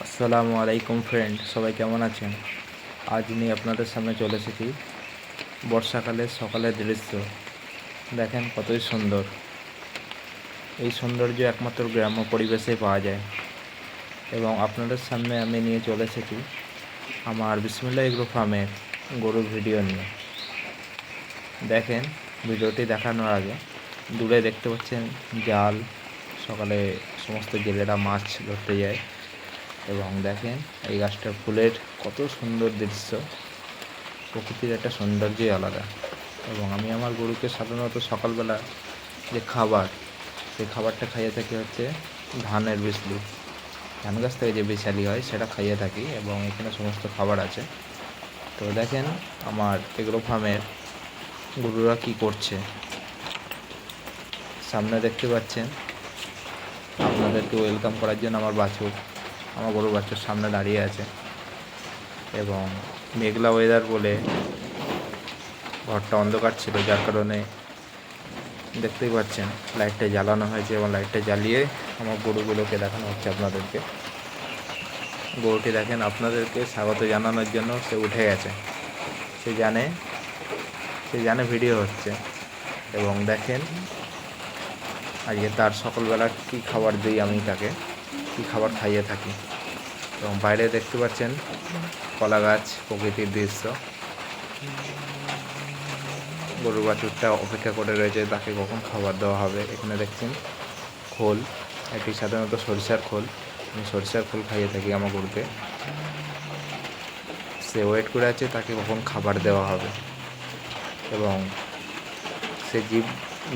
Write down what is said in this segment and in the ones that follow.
আসসালামু আলাইকুম ফ্রেন্ড, সবাই কেমন আছেন? আজ নিয়ে আপনাদের সামনে চলে এসেছি বর্ষাকালের সকালের দৃশ্য। দেখেন কতই সুন্দর। এই সৌন্দর্য একমাত্র গ্রাম্য পরিবেশে পাওয়া যায়। এবং আপনাদের সামনে আমি নিয়ে চলে এসেছি আমার বিসমিল্লাহ এগ্রো ফার্মের গরুর ভিডিও নিয়ে। দেখেন, ভিডিওটি দেখানোর আগে দূরে দেখতে পাচ্ছেন জাল। সকালে সমস্ত জেলেরা মাছ ধরতে যায়। এবং দেখেন এই গাছটার ফুলের কত সুন্দর দৃশ্য। প্রকৃতির একটা সৌন্দর্যই আলাদা। এবং আমি আমার গরুকে সাধারণত সকালবেলা যে খাবার, সেই খাবারটা খাইয়ে থাকি হচ্ছে ধানের বিচলি। ধান গাছ থেকে যে বিছালি হয় সেটা খাইয়ে থাকি এবং এখানে সমস্ত খাবার আছে। তো দেখেন আমার এগ্রো ফার্মের গরুরা কী করছে। সামনে দেখতে পাচ্ছেন, আপনাদেরকে ওয়েলকাম করার জন্য আমার গরুর বাছুর সামনে দাঁড়িয়ে আছে। এবং মেঘলা ওয়েদার বলে ঘরটা অন্ধকার ছিল, যার কারণে দেখতেই পাচ্ছেন লাইটটা জ্বালানো হয়েছে এবং লাইটটা জ্বালিয়ে আমার গরুগুলোকে দেখানো হচ্ছে আপনাদেরকে। গরুটি দেখেন আপনাদেরকে স্বাগত জানানোর জন্য সে উঠে গেছে। সে জানে ভিডিও হচ্ছে। এবং দেখেন আজকে তার সকালবেলা কী খাবার দিই, আমি তাকে কী খাবার খাইয়ে থাকি। এবং বাইরে দেখতে পাচ্ছেন কলা গাছ, প্রকৃতির দৃশ্য। গরুর বাছুরটা অপেক্ষা করে রয়েছে তাকে কখন খাবার দেওয়া হবে। এখানে দেখছেন খোল, এটি সাধারণত সরিষার খোল। আমি সরিষার খোল খাইয়ে থাকি আমার গরুকে। সে ওয়েট করে আছে তাকে কখন খাবার দেওয়া হবে। এবং সে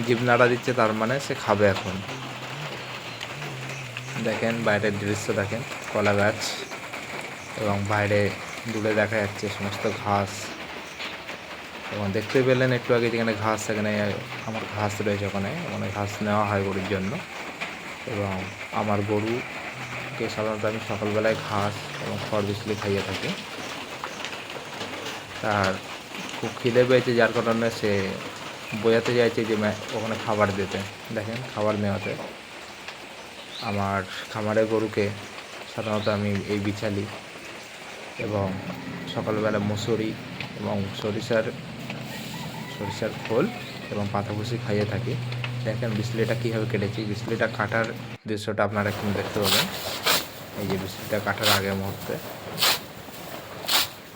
জিভ নাড়া দিচ্ছে, তার মানে সে খাবে এখন। দেখেন বাইরের দৃশ্য, দেখেন কলা গাছ এবং বাইরে দূরে দেখা যাচ্ছে সমস্ত ঘাস। এবং দেখতে পেলেন একটু আগে যেখানে ঘাস, সেখানে আমার ঘাস রয়েছে। ওখানে ঘাস নেওয়া হয় গরুর জন্য। এবং আমার গরুকে সাধারণত আমি সকালবেলায় ঘাস এবং খড় বিচলি খাইয়ে থাকি। তার খুব খিদে পেয়েছে, যার কারণে সে বোঝাতে চাইছে যে ওখানে খাবার দিতে। দেখেন খাবার নেওয়াতে আমার খামারের গরুকে সাধারণত আমি এই বিছালি এবং সকালবেলা মুসুরি এবং সরিষার খোল এবং পাতাভুসি খাইয়ে থাকি। দেখেন বিচলিটা কীভাবে কেটেছি। বিচলিটা কাটার দৃশ্যটা আপনারা এখন দেখতে পাবেন। এই যে বিচলিটা কাটার আগের মুহূর্তে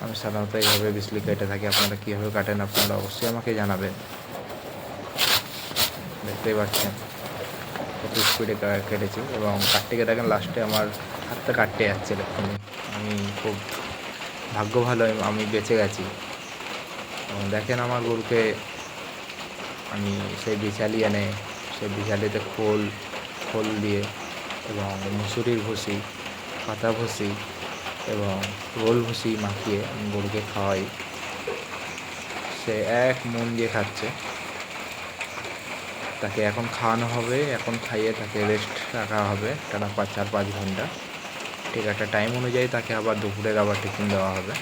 আমি সাধারণত এইভাবে বিচলি কেটে থাকি। আপনারা কীভাবে কাটেন আপনারা অবশ্যই আমাকে জানাবেন। দেখতেই পাচ্ছেন কত স্পিডে কেটেছি। এবং কাটতে দেখেন লাস্টে আমার হাতটা কাটতে যাচ্ছে এক্ষুনি। আমি খুব ভাগ্য ভালো, আমি বেঁচে গেছি। এবং দেখেন আমার গরুকে আমি সেই বিছালিতে খোল দিয়ে এবং মুসুরির ভুসি, পাতা ভুসি এবং রোল ভুসি মাখিয়ে আমি গরুকে খাওয়াই। সে এক মন দিয়ে খাচ্ছে। তাকে এখন খাওয়ানো হবে, এখন খাইয়ে তাকে রেস্ট রাখা হবে টানা 4-5 ঘন্টা। ঠিক একটা টাইম অনুযায়ী তাকে আবার দুপুরের আবার টিফিন দেওয়া হবে।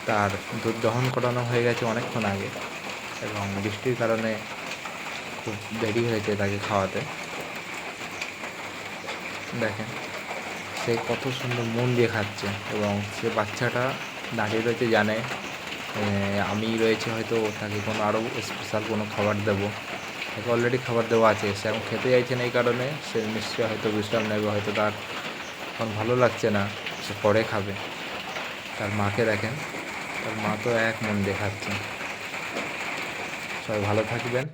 তার দুধ দহন করানো হয়ে গেছে অনেকক্ষণ আগে এবং বৃষ্টির কারণে খুব দেরি হয়েছে তাকে খাওয়াতে। দেখেন সে কত সুন্দর মন দিয়ে খাচ্ছে। এবং সে বাচ্চাটা দাঁড়িয়ে রয়েছে, জানে আমি রয়েছে, হয়তো তাকে কোনো আরও স্পেশাল কোনো খাবার দেবো। তাকে অলরেডি খাবার দেওয়া আছে, সে এখন খেতে চাইছে না। এই কারণে সে নিশ্চয়ই হয়তো বিশ্রাম নেবে, হয়তো তার এখন ভালো লাগছে না, সে পরে খাবে। তার মাকে দেখেন, তার মা তো এক মন দিয়ে খাচ্ছে। সবাই ভালো থাকবেন।